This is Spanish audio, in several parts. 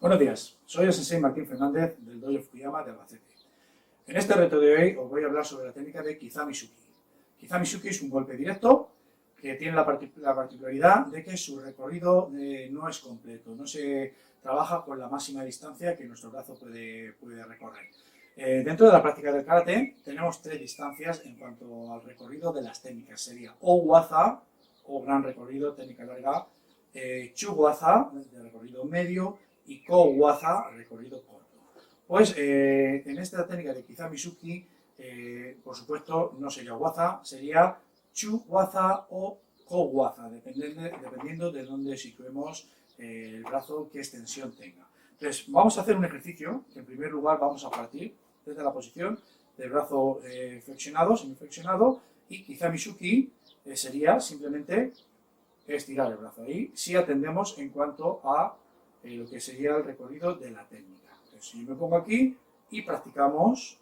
Buenos días, soy el Sensei Martín Fernández del Dojo Fukuyama de Albacete. En este reto de hoy os voy a hablar sobre la técnica de Kizami-Shuki. Kizami-Shuki es un golpe directo que tiene la particularidad de que su recorrido no es completo, no se trabaja con la máxima distancia que nuestro brazo puede recorrer. Dentro de la práctica del karate tenemos tres distancias en cuanto al recorrido de las técnicas. Sería o waza, o gran recorrido, técnica larga, chu-waza, de recorrido medio, y ko-waza, recorrido corto. Pues en esta técnica de Kizami-Shuki, por supuesto, no sería waza, sería chu-waza o ko-waza, dependiendo de dónde situemos el brazo, qué extensión tenga. Entonces, vamos a hacer un ejercicio, que en primer lugar vamos a partir desde la posición del brazo flexionado, semiflexionado, y Kizami-Shuki sería simplemente estirar el brazo ahí, si atendemos en cuanto a lo que sería el recorrido de la técnica. Entonces, si yo me pongo aquí y practicamos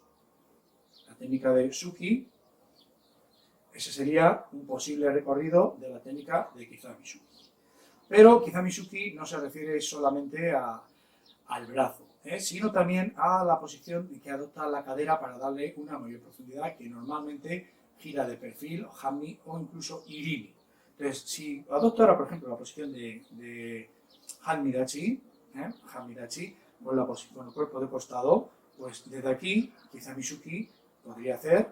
la técnica de Shuki, ese sería un posible recorrido de la técnica de Kizami-Shuki. Pero Kizami-Shuki no se refiere solamente al brazo, sino también a la posición que adopta la cadera para darle una mayor profundidad, que normalmente gira de perfil, Hanmi o incluso Irimi. Entonces, si adopto ahora, por ejemplo, la posición de Hanmi-Dachi, con el cuerpo de costado, pues desde aquí, Kizami-Shuki podría hacer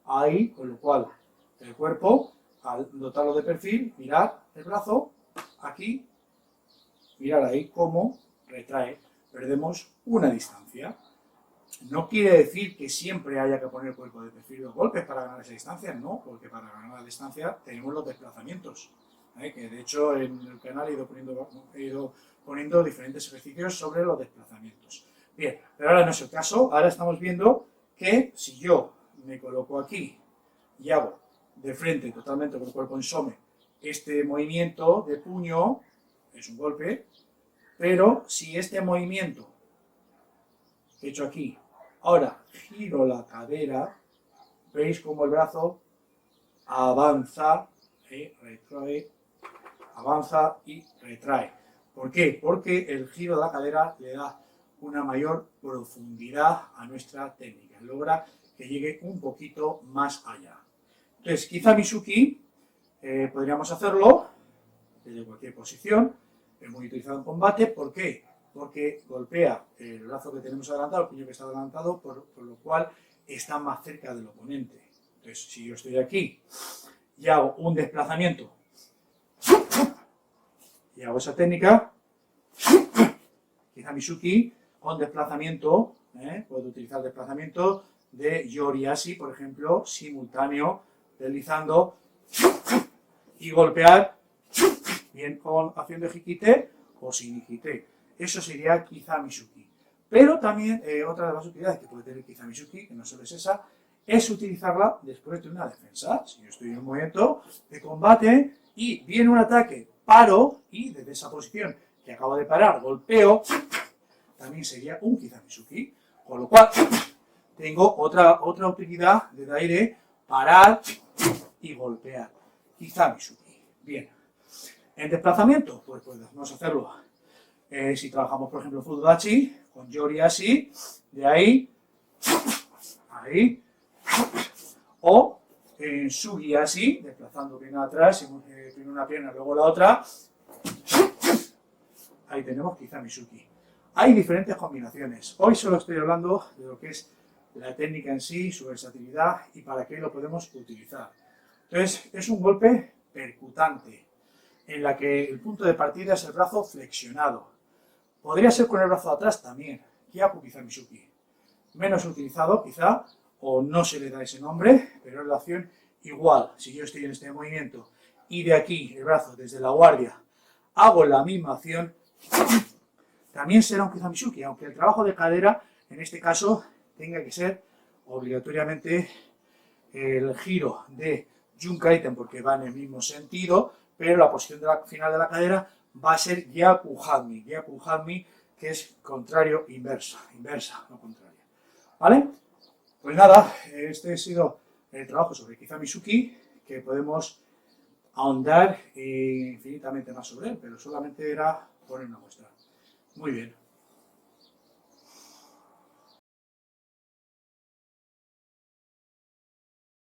ahí, con lo cual el cuerpo, al dotarlo de perfil, mirar el brazo, aquí, mirar ahí cómo retrae, perdemos una distancia. No quiere decir que siempre haya que poner el cuerpo de perfil los golpes para ganar esa distancia, no, porque para ganar la distancia tenemos los desplazamientos, que de hecho en el canal he ido poniendo diferentes ejercicios sobre los desplazamientos. Bien, pero ahora no es el caso, ahora estamos viendo que si yo me coloco aquí y hago de frente totalmente con el cuerpo en some este movimiento de puño, es un golpe, pero si este movimiento que he hecho aquí, ahora giro la cadera, veis como el brazo avanza, retrae, avanza y retrae. ¿Por qué? Porque el giro de la cadera le da una mayor profundidad a nuestra técnica, logra que llegue un poquito más allá. Entonces, Kizami-Shuki podríamos hacerlo desde cualquier posición, es muy utilizado en combate. ¿Por qué? Porque golpea el brazo que tenemos adelantado, el puño que está adelantado, por lo cual está más cerca del oponente. Entonces, si yo estoy aquí y hago un desplazamiento y hago esa técnica, Kizami-Shuki, con desplazamiento, puedo utilizar desplazamiento de Yoriashi, por ejemplo, simultáneo, deslizando y golpear, bien con acción de Hikite o sin Hikite. Eso sería Kizami-Shuki. Pero también otra de las utilidades que puede tener Kizami-Shuki, que no solo es esa, es utilizarla después de una defensa. Si yo estoy en un momento de combate y viene un ataque, paro y desde esa posición que acabo de parar, golpeo, también sería un Kizami-Shuki. Con lo cual, tengo otra utilidad desde aire, parar y golpear. Kizami-Shuki. Bien. En desplazamiento, pues podemos hacerlo. Si trabajamos, por ejemplo, Fudodachi, con Yoriashi, de ahí, o en Sugiashi, desplazando bien atrás, primero una pierna, luego la otra, ahí tenemos Kizami-Shuki. Hay diferentes combinaciones. Hoy solo estoy hablando de lo que es la técnica en sí, su versatilidad y para qué lo podemos utilizar. Entonces, es un golpe percutante, en la que el punto de partida es el brazo flexionado. Podría ser con el brazo atrás también, Kyaku Kizami-Shuki. Menos utilizado quizá, o no se le da ese nombre, pero es la acción igual. Si yo estoy en este movimiento y de aquí el brazo desde la guardia hago la misma acción, también será un Kizami-Shuki, aunque el trabajo de cadera en este caso tenga que ser obligatoriamente el giro de Junkaiten, porque va en el mismo sentido, pero la posición final de la cadera va a ser Gyaku Hanmi, que es contrario, inversa, no contraria. ¿Vale? Pues nada, este ha sido el trabajo sobre Kizami-Shuki, que podemos ahondar infinitamente más sobre él, pero solamente era poner una muestra. Muy bien.